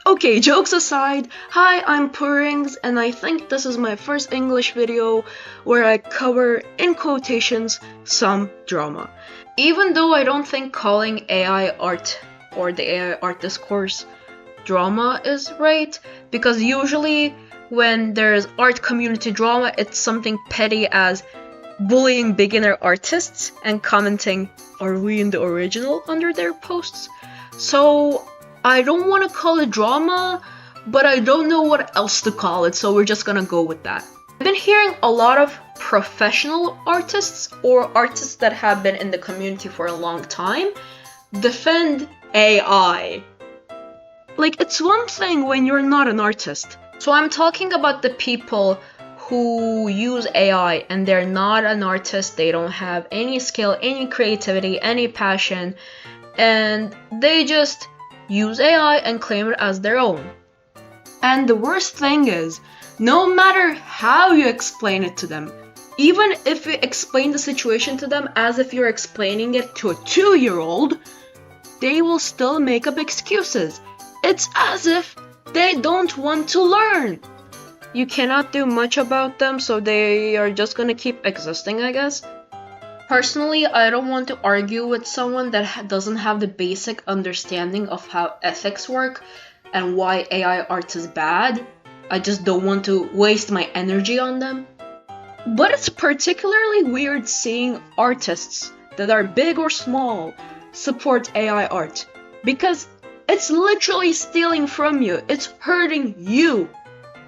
Okay, jokes aside, hi, I'm Purings, and I think this is my first English video where I cover, in quotations, some drama. Even though I don't think calling AI art or the AI art discourse drama is right, because usually when there's art community drama, it's something petty as bullying beginner artists and commenting, "Are we in the original?" under their posts. So I don't want to call it drama, but I don't know what else to call it, so we're just gonna go with that. I've been hearing a lot of professional artists or artists that have been in the community for a long time defend AI. Like, it's one thing when you're not an artist. So I'm talking about the people who use AI and they're not an artist, they don't have any skill, any creativity, any passion, and they just use AI and claim it as their own. And the worst thing is, no matter how you explain it to them, even if you explain the situation to them as if you're explaining it to a 2-year-old, they will still make up excuses. It's as if they don't want to learn. You cannot do much about them, so they are just gonna keep existing, I guess. Personally, I don't want to argue with someone that doesn't have the basic understanding of how ethics work and why AI art is bad. I just don't want to waste my energy on them. But it's particularly weird seeing artists that are big or small support AI art, because it's literally stealing from you. It's hurting you.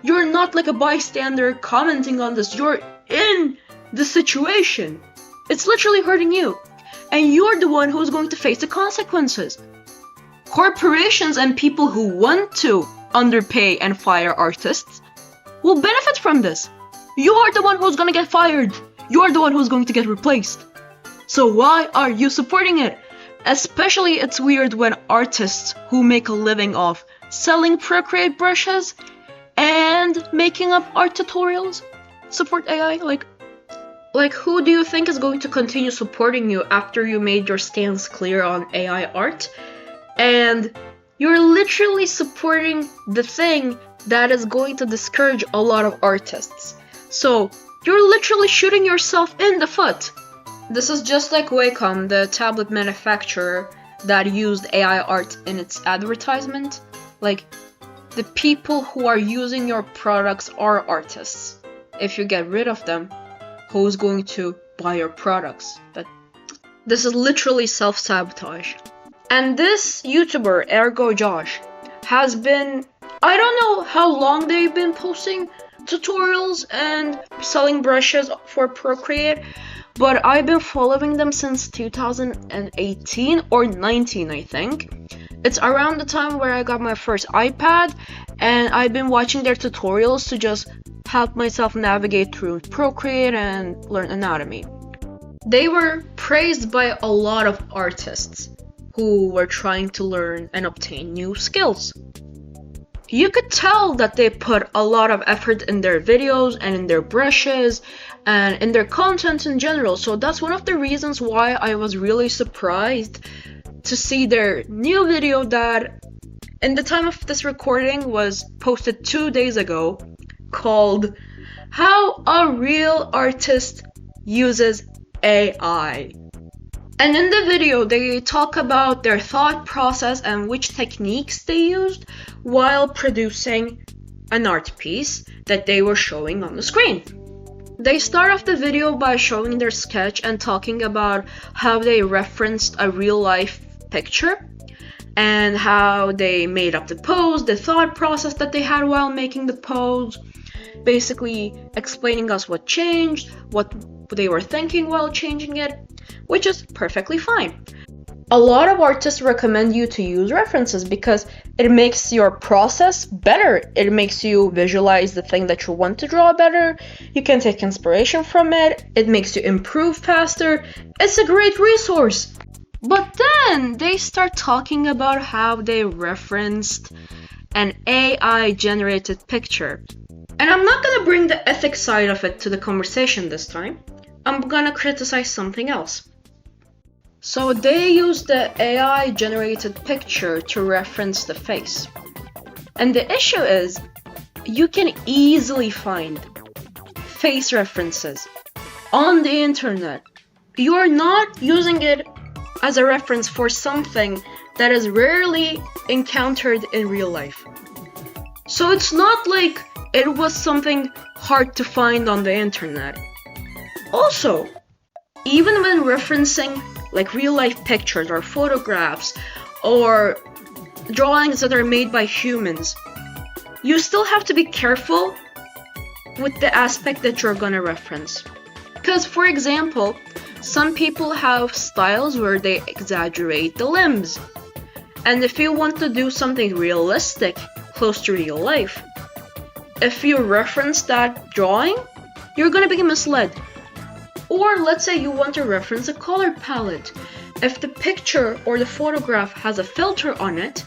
You're not like a bystander commenting on this. You're in the situation. It's literally hurting you. And you're the one who's going to face the consequences. Corporations and people who want to underpay and fire artists will benefit from this. You are the one who's going to get fired. You're the one who's going to get replaced. So why are you supporting it? Especially it's weird when artists who make a living off selling Procreate brushes and making up art tutorials support AI. Like, who do you think is going to continue supporting you after you made your stance clear on AI art? And you're literally supporting the thing that is going to discourage a lot of artists. So you're literally shooting yourself in the foot. This is just like Wacom, the tablet manufacturer that used AI art in its advertisement. Like, the people who are using your products are artists. If you get rid of them, who's going to buy your products? This is literally self-sabotage. And this YouTuber, Ergo Josh, has been, I don't know how long they've been posting tutorials and selling brushes for Procreate, but I've been following them since 2018 or 19, I think. It's around the time where I got my first iPad, and I've been watching their tutorials to just help myself navigate through Procreate and learn anatomy. They were praised by a lot of artists who were trying to learn and obtain new skills. You could tell that they put a lot of effort in their videos and in their brushes and in their content in general, so that's one of the reasons why I was really surprised to see their new video that, in the time of this recording, was posted 2 days ago, called "How a Real Artist Uses AI." And in the video, they talk about their thought process and which techniques they used while producing an art piece that they were showing on the screen. They start off the video by showing their sketch and talking about how they referenced a real-life picture and how they made up the pose, the thought process that they had while making the pose, basically explaining us what changed, what they were thinking while changing it, which is perfectly fine. A lot of artists recommend you to use references because it makes your process better. It makes you visualize the thing that you want to draw better. You can take inspiration from it. It makes you improve faster. It's a great resource. But then they start talking about how they referenced an AI generated picture. And I'm not gonna bring the ethics side of it to the conversation this time. I'm gonna criticize something else. So they used the AI generated picture to reference the face. And the issue is, you can easily find face references on the internet. You're not using it as a reference for something that is rarely encountered in real life. So it's not like it was something hard to find on the internet. Also, even when referencing like real life pictures or photographs or drawings that are made by humans, you still have to be careful with the aspect that you're gonna reference. Because, for example, some people have styles where they exaggerate the limbs. And if you want to do something realistic, close to real life, if you reference that drawing, you're gonna be misled. Or let's say you want to reference a color palette. If the picture or the photograph has a filter on it,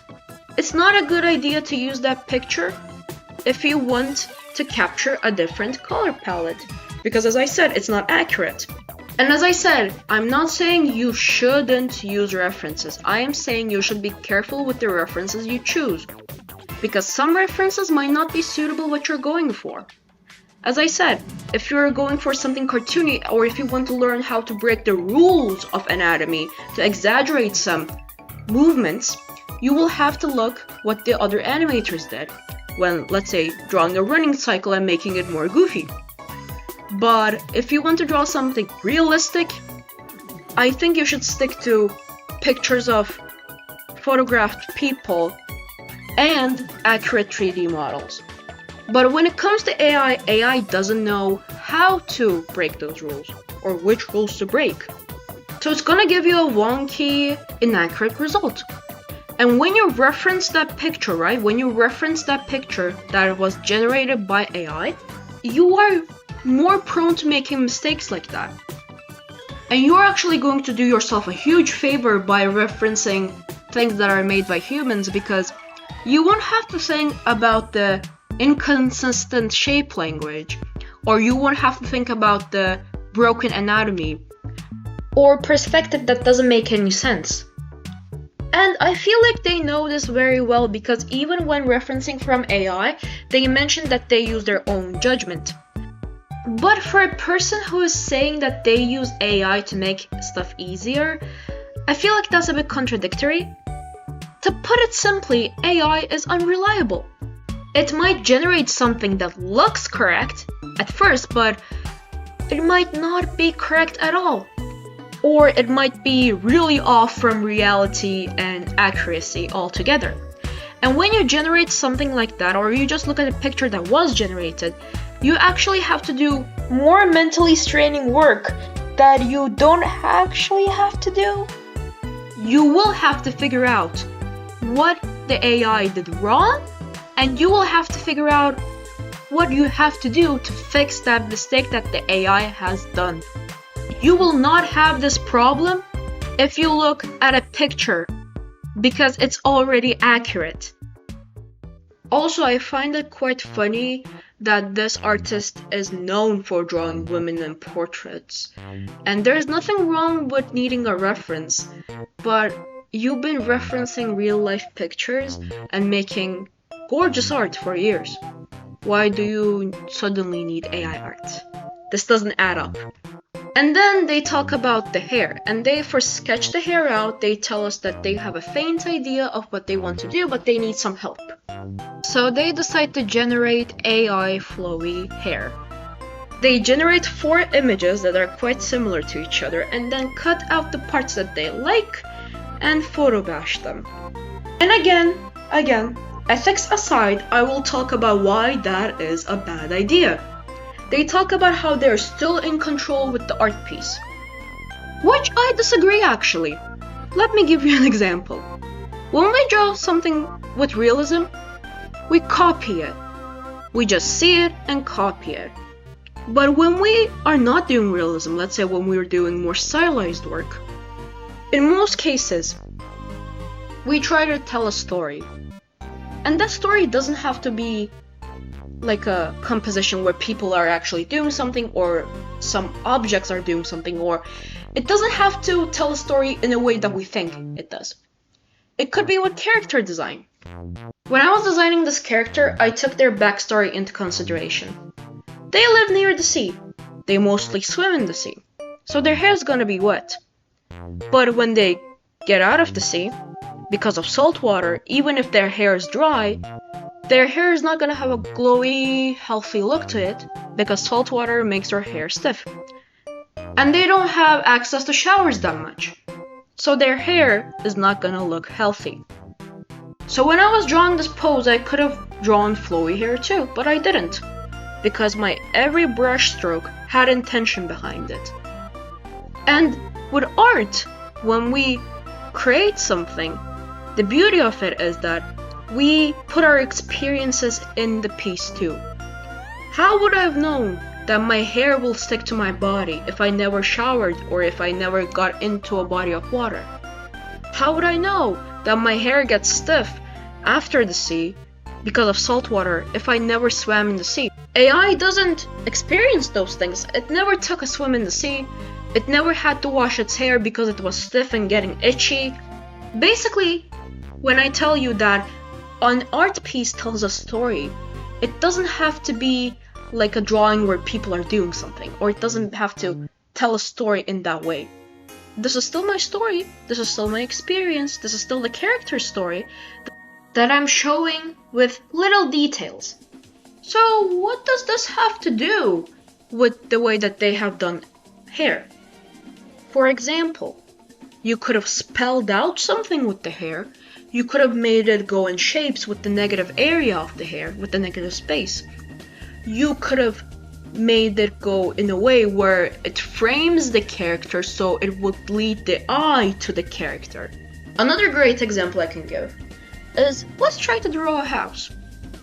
it's not a good idea to use that picture if you want to capture a different color palette. Because as I said, it's not accurate. And as I said, I'm not saying you shouldn't use references. I am saying you should be careful with the references you choose. Because some references might not be suitable what you're going for. As I said, if you're going for something cartoony, or if you want to learn how to break the rules of anatomy to exaggerate some movements, you will have to look what the other animators did when, let's say, drawing a running cycle and making it more goofy. But if you want to draw something realistic, I think you should stick to pictures of photographed people and accurate 3D models. But when it comes to AI doesn't know how to break those rules or which rules to break. So it's gonna give you a wonky, inaccurate result. And when you reference that picture, right? When you reference that picture that was generated by AI, you are more prone to making mistakes like that. And you're actually going to do yourself a huge favor by referencing things that are made by humans, because you won't have to think about the inconsistent shape language, or you won't have to think about the broken anatomy or perspective that doesn't make any sense. And I feel like they know this very well, because even when referencing from AI, they mention that they use their own judgment. But for a person who is saying that they use AI to make stuff easier, I feel like that's a bit contradictory. To put it simply, AI is unreliable. It might generate something that looks correct at first, but it might not be correct at all. Or it might be really off from reality and accuracy altogether. And when you generate something like that, or you just look at a picture that was generated, you actually have to do more mentally straining work that you don't actually have to do. You will have to figure out what the AI did wrong, and you will have to figure out what you have to do to fix that mistake that the AI has done. You will not have this problem if you look at a picture, because it's already accurate. Also, I find it quite funny that this artist is known for drawing women in portraits. And there's nothing wrong with needing a reference, but you've been referencing real life pictures and making gorgeous art for years. Why do you suddenly need AI art? This doesn't add up. And then they talk about the hair, and they first sketch the hair out. They tell us that they have a faint idea of what they want to do, but they need some help. So they decide to generate AI flowy hair. They generate 4 images that are quite similar to each other, and then cut out the parts that they like and photobash them. And again, ethics aside, I will talk about why that is a bad idea. They talk about how they're still in control with the art piece, which I disagree actually. Let me give you an example. When we draw something with realism, we copy it. We just see it and copy it. But when we are not doing realism, let's say when we're doing more stylized work, in most cases, we try to tell a story. And that story doesn't have to be like a composition where people are actually doing something, or some objects are doing something, or it doesn't have to tell a story in a way that we think it does. It could be with character design. When I was designing this character, I took their backstory into consideration. They live near the sea. They mostly swim in the sea, so their hair is gonna be wet. But when they get out of the sea, because of salt water, even if their hair is dry, their hair is not gonna have a glowy, healthy look to it because salt water makes their hair stiff. And they don't have access to showers that much, so their hair is not gonna look healthy. So when I was drawing this pose, I could have drawn flowy hair too, but I didn't, because my every brush stroke had intention behind it. And with art, when we create something, the beauty of it is that we put our experiences in the piece too. How would I have known that my hair will stick to my body if I never showered or if I never got into a body of water? How would I know that my hair gets stiff after the sea because of salt water if I never swam in the sea? AI doesn't experience those things. It never took a swim in the sea. It never had to wash its hair because it was stiff and getting itchy. Basically, when I tell you that an art piece tells a story, it doesn't have to be like a drawing where people are doing something, or it doesn't have to tell a story in that way. This is still my story, this is still my experience, this is still the character's story that I'm showing with little details. So what does this have to do with the way that they have done hair? For example, you could have spelled out something with the hair. You could have made it go in shapes with the negative area of the hair, with the negative space. You could have made it go in a way where it frames the character so it would lead the eye to the character. Another great example I can give is, let's try to draw a house.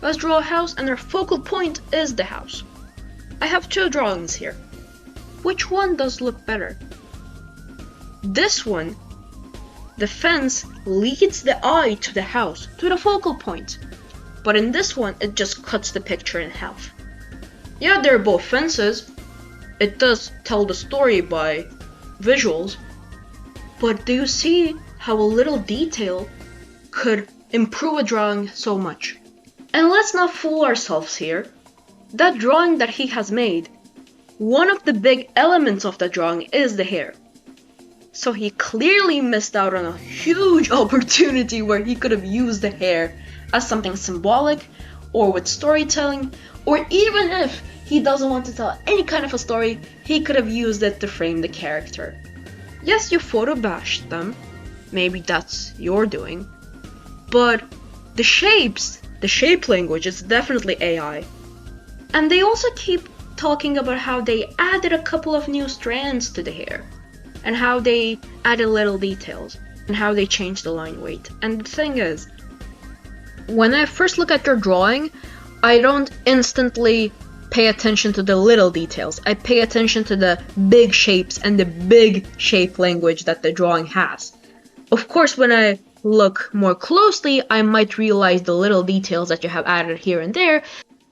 Let's draw a house and our focal point is the house. I have two drawings here. Which one does look better? This one, the fence leads the eye to the house, to the focal point. But in this one, it just cuts the picture in half. Yeah, they're both fences. It does tell the story by visuals. But do you see how a little detail could improve a drawing so much? And let's not fool ourselves here. That drawing that he has made, one of the big elements of that drawing is the hair. So he clearly missed out on a huge opportunity where he could have used the hair as something symbolic, or with storytelling, or even if he doesn't want to tell any kind of a story, he could have used it to frame the character. Yes, you photo bashed them, maybe that's your doing, but the shapes, the shape language is definitely AI. And they also keep talking about how they added a couple of new strands to the hair, and how they added little details, and how they changed the line weight. And the thing is, when I first look at your drawing, I don't instantly pay attention to the little details. I pay attention to the big shapes and the big shape language that the drawing has. Of course, when I look more closely, I might realize the little details that you have added here and there.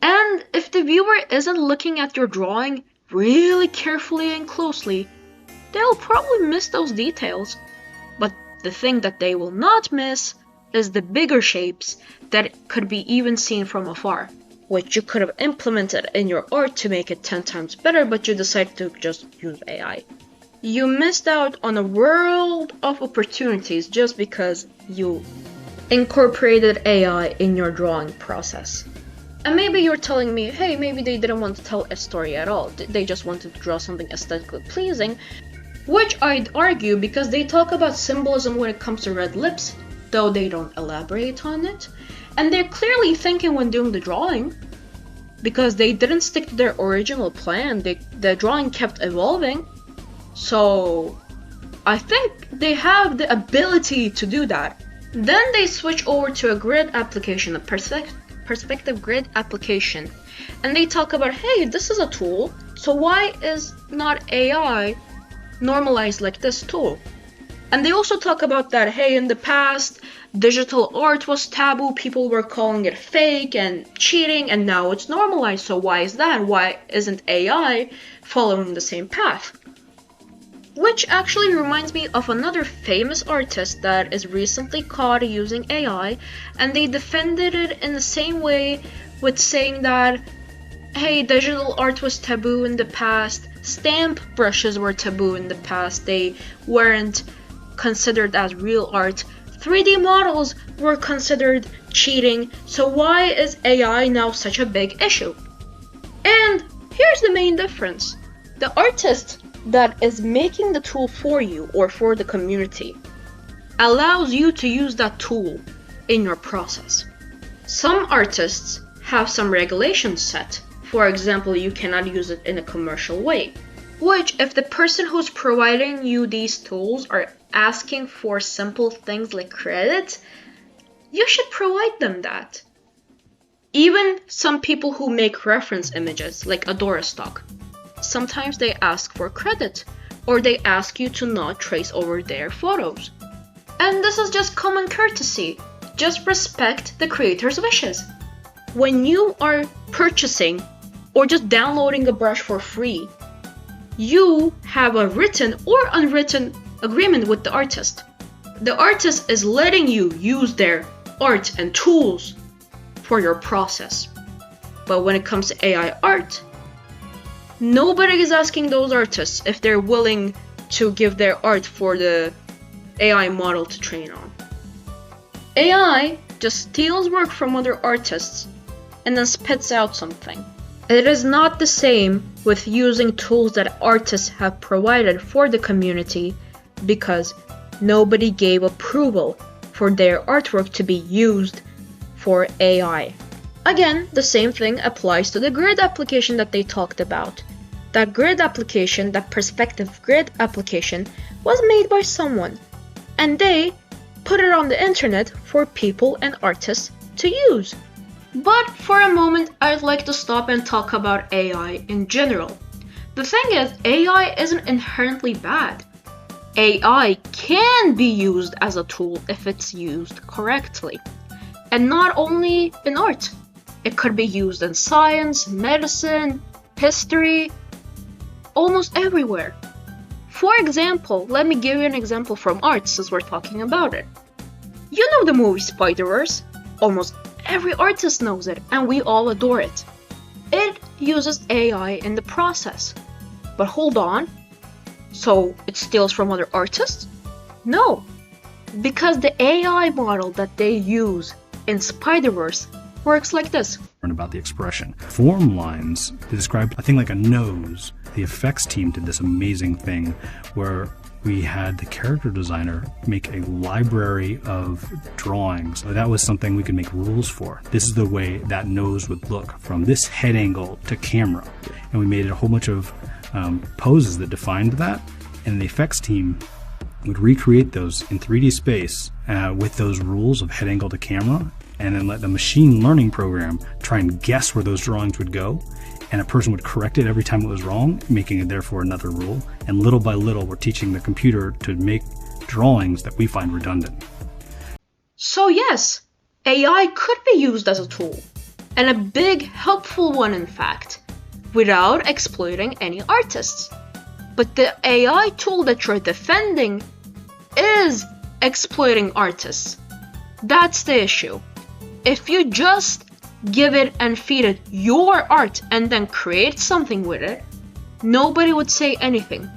And if the viewer isn't looking at your drawing really carefully and closely, they'll probably miss those details. But the thing that they will not miss is the bigger shapes that could be even seen from afar, which you could have implemented in your art to make it 10 times better, but you decided to just use AI. You missed out on a world of opportunities just because you incorporated AI in your drawing process. And maybe you're telling me, hey, maybe they didn't want to tell a story at all. They just wanted to draw something aesthetically pleasing, which I'd argue because they talk about symbolism when it comes to red lips, though they don't elaborate on it. And they're clearly thinking when doing the drawing, because they didn't stick to their original plan. The drawing kept evolving. So I think they have the ability to do that. Then they switch over to a grid application, a perspective grid application. And they talk about, hey, this is a tool, so why is not AI normalized like this tool? And they also talk about that, hey, in the past, digital art was taboo, people were calling it fake and cheating, and now it's normalized, so why is that? Why isn't AI following the same path? Which actually reminds me of another famous artist that is recently caught using AI, and they defended it in the same way with saying that, hey, digital art was taboo in the past, stamp brushes were taboo in the past, they weren't considered as real art, 3D models were considered cheating, so why is AI now such a big issue? And here's the main difference. The artist that is making the tool for you or for the community allows you to use that tool in your process. Some artists have some regulations set. For example, you cannot use it in a commercial way, which if the person who's providing you these tools are asking for simple things like credit, you should provide them that. Even some people who make reference images like Adora stock, sometimes they ask for credit, or they ask you to not trace over their photos. And this is just common courtesy. Just respect the creator's wishes. When you are purchasing or just downloading a brush for free, you have a written or unwritten agreement with the artist. The artist is letting you use their art and tools for your process. But when it comes to AI art, nobody is asking those artists if they're willing to give their art for the AI model to train on. AI just steals work from other artists and then spits out something. It is not the same with using tools that artists have provided for the community because nobody gave approval for their artwork to be used for AI. Again, the same thing applies to the grid application that they talked about. That grid application, that perspective grid application, was made by someone, and they put it on the internet for people and artists to use. But for a moment, I'd like to stop and talk about AI in general. The thing is, AI isn't inherently bad. AI can be used as a tool if it's used correctly. And not only in art. It could be used in science, medicine, history, almost everywhere. For example, let me give you an example from art since we're talking about it. You know the movie Spider-Verse? Almost every artist knows it, and we all adore it. It uses AI in the process. But hold on, so it steals from other artists? No, because the AI model that they use in Spider-Verse works like this. About the expression. Form lines, they described a thing like a nose. The effects team did this amazing thing where we had the character designer make a library of drawings. So that was something we could make rules for. This is the way that nose would look from this head angle to camera. And we made a whole bunch of poses that defined that. And the effects team would recreate those in 3D space with those rules of head angle to camera, and then let the machine learning program try and guess where those drawings would go, and a person would correct it every time it was wrong, making it therefore another rule. And little by little, we're teaching the computer to make drawings that we find redundant. So yes, AI could be used as a tool, and a big helpful one in fact, without exploiting any artists. But the AI tool that you're defending is exploiting artists. That's the issue. If you just give it and feed it your art and then create something with it, nobody would say anything.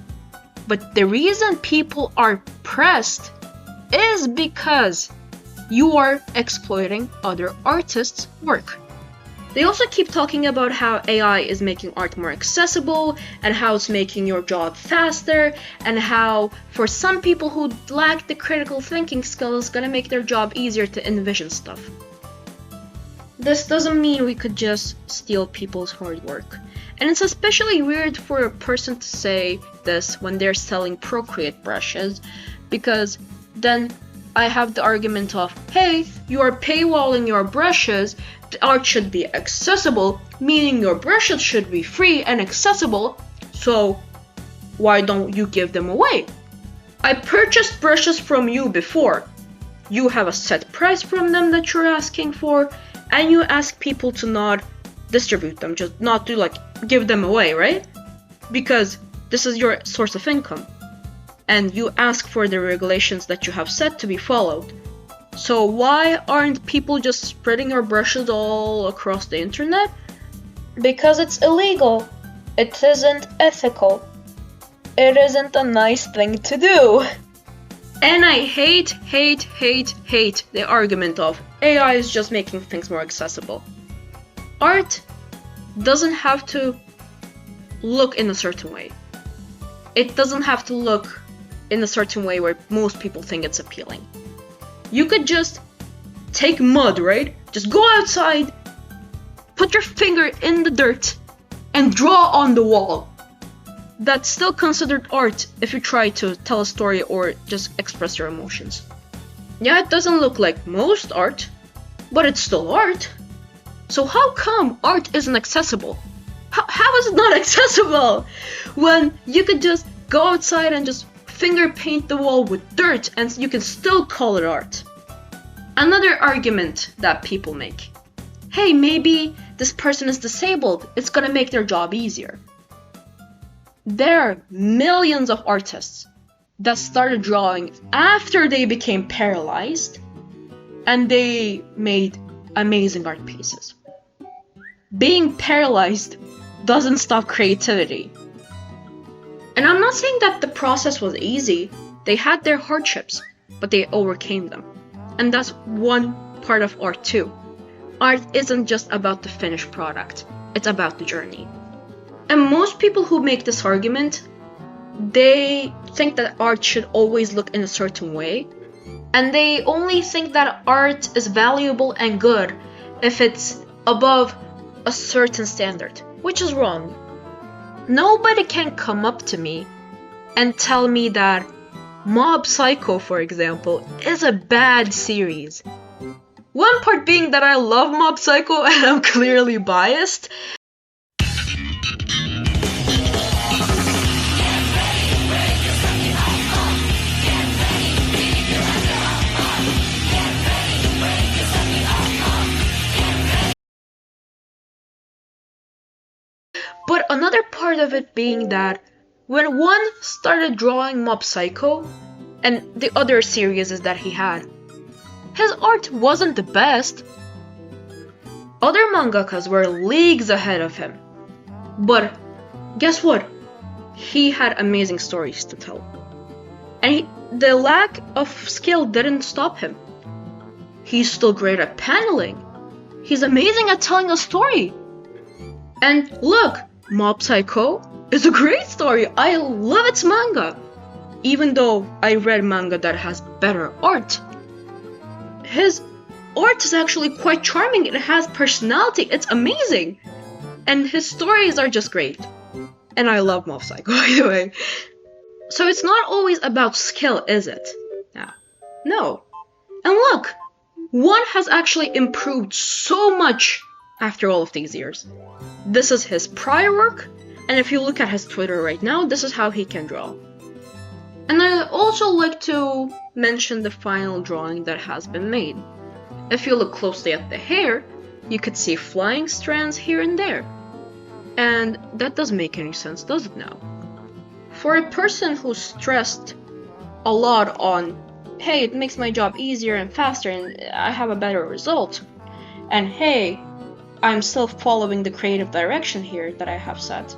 But the reason people are pressed is because you are exploiting other artists' work. They also keep talking about how AI is making art more accessible and how it's making your job faster, and how for some people who lack the critical thinking skills, it's gonna make their job easier to envision stuff. This doesn't mean we could just steal people's hard work. And it's especially weird for a person to say this when they're selling Procreate brushes, because then I have the argument of, hey, you are paywalling your brushes, the art should be accessible, meaning your brushes should be free and accessible, so why don't you give them away? I purchased brushes from you before. You have a set price from them that you're asking for, and you ask people to not distribute them, just not to give them away, right? Because this is your source of income. and you ask for the regulations that you have set to be followed. So why aren't people just spreading their brushes all across the internet? Because it's illegal. It isn't ethical. It isn't a nice thing to do. And I hate the argument of AI is just making things more accessible. Art doesn't have to look in a certain way. It doesn't have to look in a certain way where most people think it's appealing. You could just take mud, right? Just go outside, put your finger in the dirt, and draw on the wall. That's still considered art if you try to tell a story or just express your emotions. Yeah, it doesn't look like most art, but it's still art. So how come art isn't accessible? How is it not accessible? When you could just go outside and just finger paint the wall with dirt and you can still call it art. Another argument that people make. Hey, maybe this person is disabled. It's gonna make their job easier. There are millions of artists that started drawing after they became paralyzed, and they made amazing art pieces. Being paralyzed doesn't stop creativity. And I'm not saying that the process was easy. They had their hardships, but they overcame them. And that's one part of art too. Art isn't just about the finished product, it's about the journey. And most people who make this argument, they think that art should always look in a certain way, and they only think that art is valuable and good if it's above a certain standard, which is wrong. Nobody can come up to me and tell me that Mob Psycho, for example, is a bad series. One part being that I love Mob Psycho and I'm clearly biased. But another part of it being that when one started drawing Mob Psycho and the other series that he had, his art wasn't the best. Other mangakas were leagues ahead of him. But guess what? He had amazing stories to tell. And the lack of skill didn't stop him. He's still great at paneling. He's amazing at telling a story. And look, Mob Psycho is a great story. I love its manga. Even though I read manga that has better art. His art is actually quite charming. It has personality. It's amazing. And his stories are just great. And I love Mob Psycho, by the way. So it's not always about skill, is it? No. And look, one has actually improved so much after all of these years. This is his prior work, and if you look at his Twitter right now, this is how he can draw. And I also like to mention the final drawing that has been made. If you look closely at the hair, you could see flying strands here and there. And that doesn't make any sense, does it now? For a person who's stressed a lot on, hey, it makes my job easier and faster and I have a better result, and hey, I'm still following the creative direction here that I have set.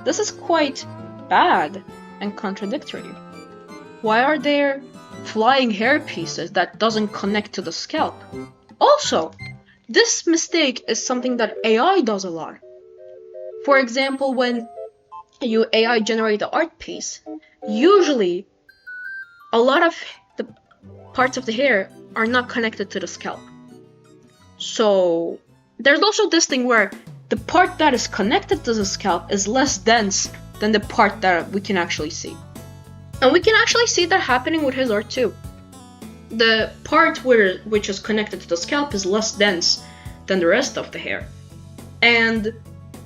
This is quite bad and contradictory. Why are there flying hair pieces that doesn't connect to the scalp? Also, this mistake is something that AI does a lot. For example, when you AI generate the art piece, usually a lot of the parts of the hair are not connected to the scalp. So there's also this thing where the part that is connected to the scalp is less dense than the part that we can actually see. And we can actually see that happening with his art too. The part which is connected to the scalp is less dense than the rest of the hair. And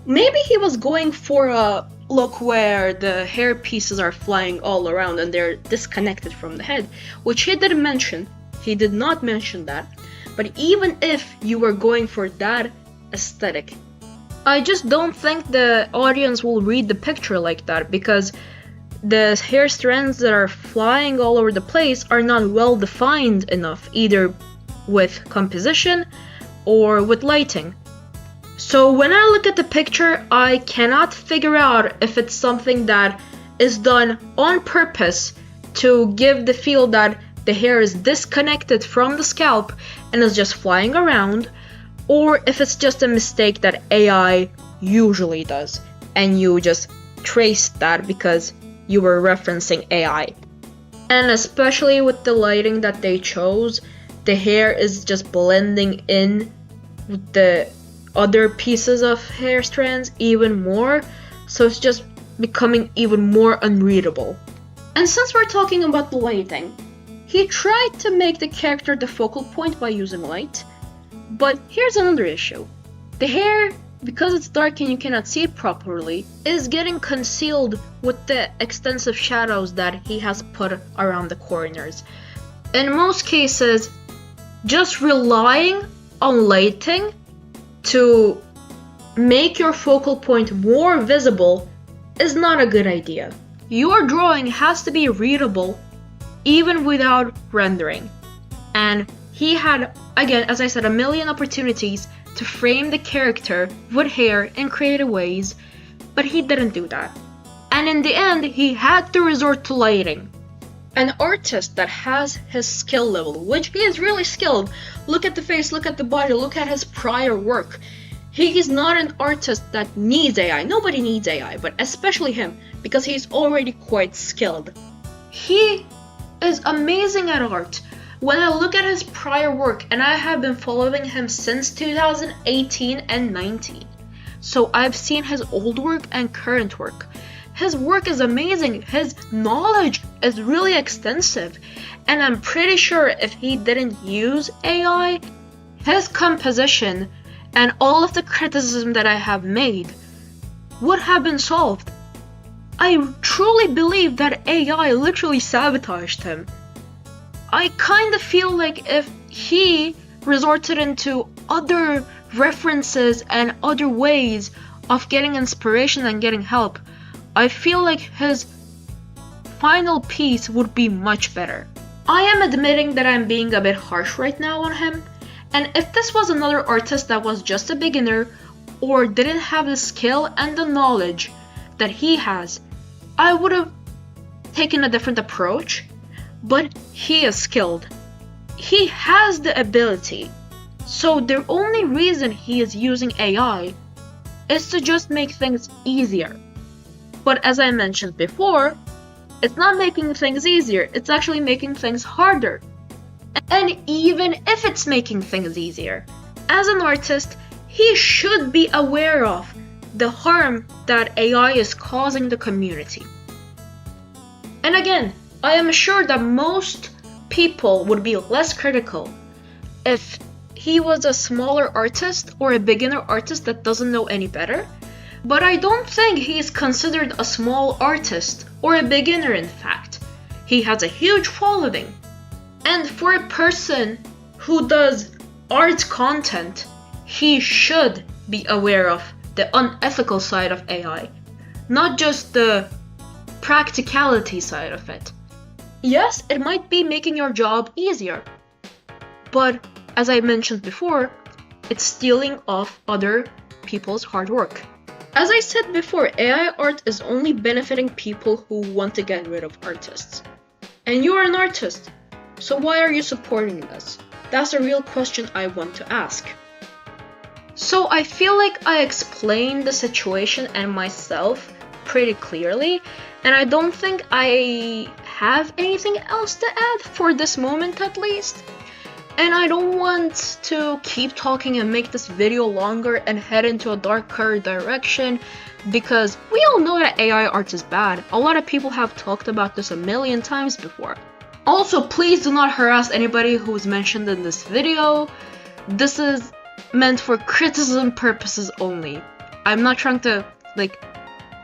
maybe he was going for a look where the hair pieces are flying all around and they're disconnected from the head, which he didn't mention. He did not mention that. But even if you were going for that aesthetic, I just don't think the audience will read the picture like that, because the hair strands that are flying all over the place are not well defined enough, either with composition or with lighting. So when I look at the picture, I cannot figure out if it's something that is done on purpose to give the feel that the hair is disconnected from the scalp and is just flying around, or if it's just a mistake that AI usually does, and you just traced that because you were referencing AI. And especially with the lighting that they chose, the hair is just blending in with the other pieces of hair strands even more, so it's just becoming even more unreadable. And since we're talking about the lighting, he tried to make the character the focal point by using light, but here's another issue. The hair, because it's dark and you cannot see it properly, is getting concealed with the extensive shadows that he has put around the corners. In most cases, just relying on lighting to make your focal point more visible is not a good idea. Your drawing has to be readable even without rendering. And he had, again, as I said, a million opportunities to frame the character with hair in creative ways, but he didn't do that. And in the end, he had to resort to lighting. An artist that has his skill level, which he is really skilled. Look at the face, look at the body, look at his prior work. He is not an artist that needs AI. Nobody needs AI, but especially him, because he's already quite skilled. He is amazing at art. When I look at his prior work, and I have been following him since 2018 and 19, so I've seen his old work and current work. His work is amazing, his knowledge is really extensive, and I'm pretty sure if he didn't use AI, his composition and all of the criticism that I have made would have been solved. I truly believe that AI literally sabotaged him. I kind of feel like if he resorted into other references and other ways of getting inspiration and getting help, I feel like his final piece would be much better. I am admitting that I'm being a bit harsh right now on him, and if this was another artist that was just a beginner or didn't have the skill and the knowledge that he has, I would have taken a different approach, but he is skilled. He has the ability, so the only reason he is using AI is to just make things easier. But as I mentioned before, it's not making things easier, it's actually making things harder. And even if it's making things easier, as an artist, he should be aware of the harm that AI is causing the community. And again, I am sure that most people would be less critical if he was a smaller artist or a beginner artist that doesn't know any better. But I don't think he is considered a small artist or a beginner, in fact. He has a huge following. And for a person who does art content, he should be aware of the unethical side of AI, not just the practicality side of it. Yes, it might be making your job easier, but as I mentioned before, it's stealing off other people's hard work. As I said before, AI art is only benefiting people who want to get rid of artists. And you are an artist, so why are you supporting this? That's a real question I want to ask. So I feel like I explained the situation and myself pretty clearly, and I don't think I have anything else to add for this moment at least. And I don't want to keep talking and make this video longer and head into a darker direction, because we all know that AI art is bad. A lot of people have talked about this a million times before. Also, please do not harass anybody who's mentioned in this video. This is meant for criticism purposes only. I'm not trying to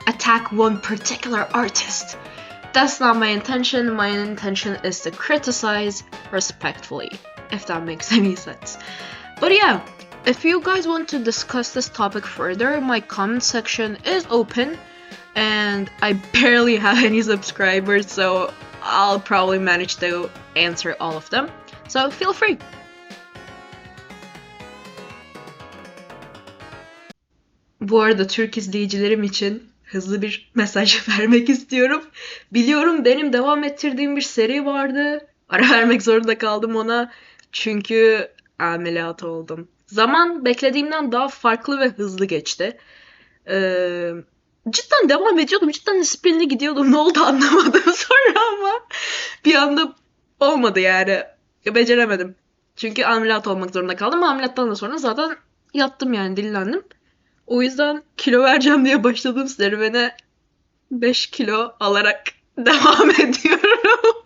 attack one particular artist. That's not my intention. My intention is to criticize respectfully, if that makes any sense. But yeah, if you guys want to discuss this topic further, my comment section is open. and I barely have any subscribers, so I'll probably manage to answer all of them. So feel free. Bu arada Türk izleyicilerim için hızlı bir mesaj vermek istiyorum. Biliyorum benim devam ettirdiğim bir seri vardı. Ara vermek zorunda kaldım ona. Çünkü ameliyat oldum. Zaman beklediğimden daha farklı ve hızlı geçti. Cidden devam ediyordum. Cidden disiplinli gidiyordum. Ne oldu anlamadım sonra ama bir anda olmadı yani. Beceremedim. Çünkü ameliyat olmak zorunda kaldım. Ameliyattan da sonra zaten yattım yani dinlendim. O yüzden kilo vereceğim diye başladığım serüvene 5 kilo alarak devam ediyorum.